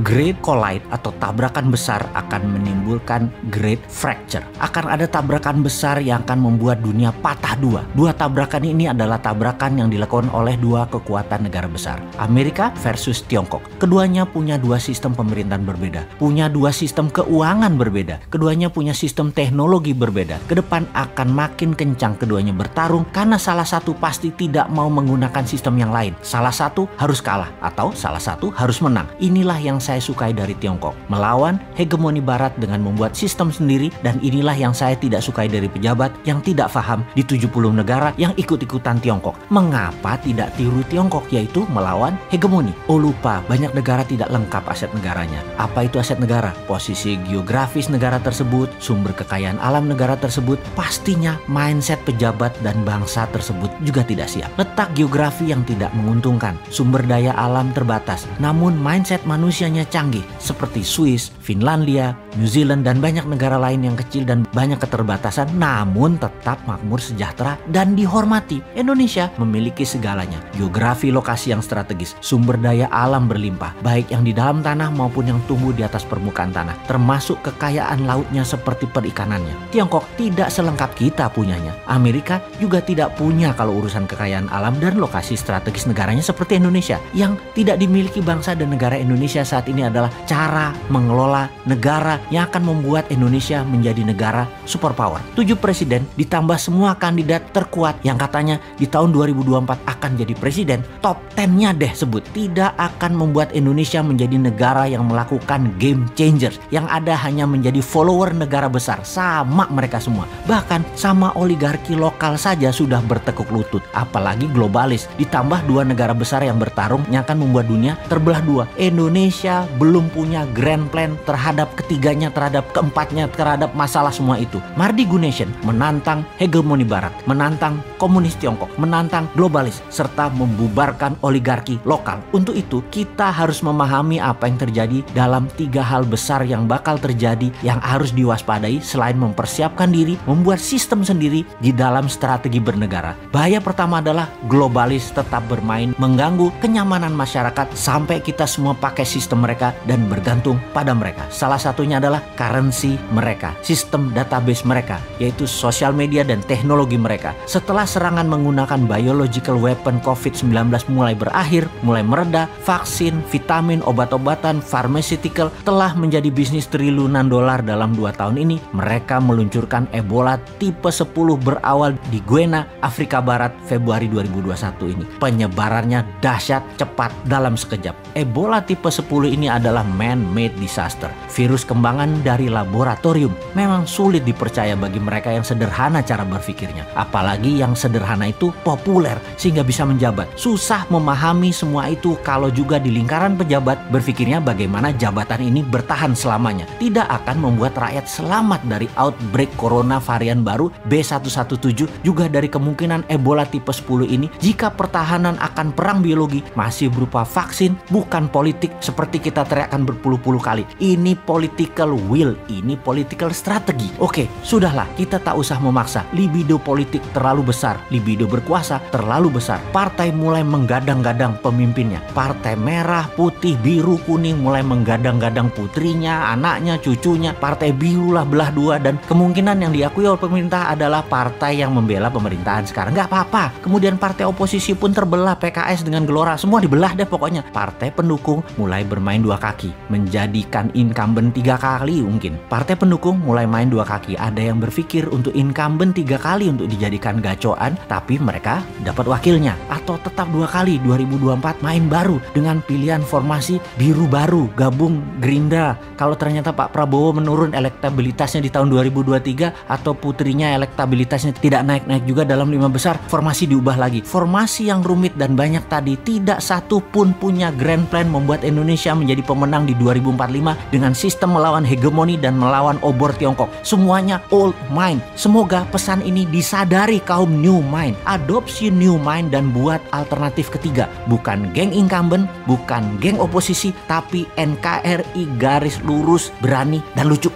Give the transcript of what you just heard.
Great collide atau tabrakan besar akan menimbulkan great fracture. Akan ada tabrakan besar yang akan membuat dunia patah dua. Dua tabrakan ini adalah tabrakan yang dilakukan oleh dua kekuatan negara besar, Amerika versus Tiongkok. Keduanya punya dua sistem pemerintahan berbeda, punya dua sistem keuangan berbeda, keduanya punya sistem teknologi berbeda. Kedepan akan makin kencang keduanya bertarung karena salah satu pasti tidak mau menggunakan sistem yang lain. Salah satu harus kalah atau salah satu harus menang. Inilah yang saya sukai dari Tiongkok, melawan hegemoni barat dengan membuat sistem sendiri, dan inilah yang saya tidak sukai dari pejabat yang tidak paham di 70 negara yang ikut-ikutan Tiongkok. Mengapa tidak tiru Tiongkok, yaitu melawan hegemoni? Oh lupa, banyak negara tidak lengkap aset negaranya. Apa itu aset negara? Posisi geografis negara tersebut, sumber kekayaan alam negara tersebut, pastinya mindset pejabat dan bangsa tersebut juga tidak siap. Letak geografi yang tidak menguntungkan, sumber daya alam terbatas, namun mindset manusianya canggih seperti Swiss, Finlandia, New Zealand, dan banyak negara lain yang kecil dan banyak keterbatasan namun tetap makmur, sejahtera, dan dihormati. Indonesia memiliki segalanya, geografi lokasi yang strategis, sumber daya alam berlimpah, baik yang di dalam tanah maupun yang tumbuh di atas permukaan tanah, termasuk kekayaan lautnya seperti perikanannya. Tiongkok tidak selengkap kita punyanya. Amerika juga tidak punya kalau urusan kekayaan alam dan lokasi strategis negaranya seperti Indonesia. Yang tidak dimiliki bangsa dan negara Indonesia saat ini adalah cara mengelola negara yang akan membuat Indonesia menjadi negara superpower. 7 presiden ditambah semua kandidat terkuat yang katanya di tahun 2024 akan jadi presiden, top 10-nya deh sebut, tidak akan membuat Indonesia menjadi negara yang melakukan game changers. Yang ada hanya menjadi follower negara besar, sama mereka semua. Bahkan sama oligarki lokal saja sudah bertekuk lutut, apalagi globalis. Ditambah dua negara besar yang bertarung yang akan membuat dunia terbelah dua. Indonesia belum punya grand plan terhadap ketiganya, terhadap keempatnya, terhadap masalah semua itu. Mardi Gunesen menantang hegemoni barat, menantang komunis Tiongkok, menantang globalis, serta membubarkan oligarki lokal. Untuk itu kita harus memahami apa yang terjadi dalam 3 hal besar yang bakal terjadi yang harus diwaspadai selain mempersiapkan diri, membuat sistem sendiri di dalam strategi bernegara. Bahaya pertama adalah globalis tetap bermain mengganggu kenyamanan masyarakat sampai kita semua pakai sistem mereka dan bergantung pada mereka. Salah satunya adalah currency mereka, sistem database mereka, yaitu sosial media dan teknologi mereka. Setelah serangan menggunakan biological weapon COVID-19 mulai berakhir, mulai mereda, vaksin, vitamin, obat-obatan, pharmaceutical telah menjadi bisnis triliunan dolar dalam 2 tahun ini. Mereka meluncurkan Ebola tipe 10 berawal di Guinea, Afrika Barat, Februari 2021 ini. Penyebarannya dahsyat, cepat, dalam sekejap. Ebola tipe 10 ini adalah man-made disaster. Virus kembangan dari laboratorium. Memang sulit dipercaya bagi mereka yang sederhana cara berpikirnya. Apalagi yang sederhana itu populer sehingga bisa menjabat. Susah memahami semua itu kalau juga di lingkaran pejabat berpikirnya bagaimana jabatan ini bertahan selamanya. Tidak akan membuat rakyat selamat dari outbreak corona varian baru B117, juga dari kemungkinan Ebola tipe 10 ini jika pertahanan akan perang biologi masih berupa vaksin, bukan politik seperti kita teriakkan berpuluh-puluh kali. Ini political will, ini political strategi. Oke, sudahlah, kita tak usah memaksa. Libido politik terlalu besar, libido berkuasa terlalu besar. Partai mulai menggadang-gadang pemimpinnya. Partai merah, putih, biru, kuning mulai menggadang-gadang putrinya, anaknya, cucunya. Partai biru lah belah dua, dan kemungkinan yang diakui oleh pemerintah adalah partai yang membela pemerintahan sekarang. Nggak apa-apa. Kemudian partai oposisi pun terbelah, PKS dengan Gelora, semua dibelah deh pokoknya. Partai pendukung mulai bermain dua kaki, menjadikan incumbent 3 kali mungkin. Partai pendukung mulai main 2 kaki. Ada yang berpikir untuk incumbent 3 kali untuk dijadikan gacoan, tapi mereka dapat wakilnya. Atau tetap 2 kali 2024 main baru dengan pilihan formasi biru baru, gabung Gerindra. Kalau ternyata Pak Prabowo menurun elektabilitasnya di tahun 2023 atau putrinya elektabilitasnya tidak naik-naik juga dalam 5 besar, formasi diubah lagi. Formasi yang rumit dan banyak tadi tidak satu pun punya grand plan membuat Indonesia menjadi pemenang di 2045 dengan sistem melawan hegemoni dan melawan obor Tiongkok. Semuanya old mind. Semoga pesan ini disadari kaum new mind. Adopsi new mind dan buat alternatif ketiga. Bukan geng incumbent, bukan geng oposisi, tapi NKRI garis lurus, berani dan lucu.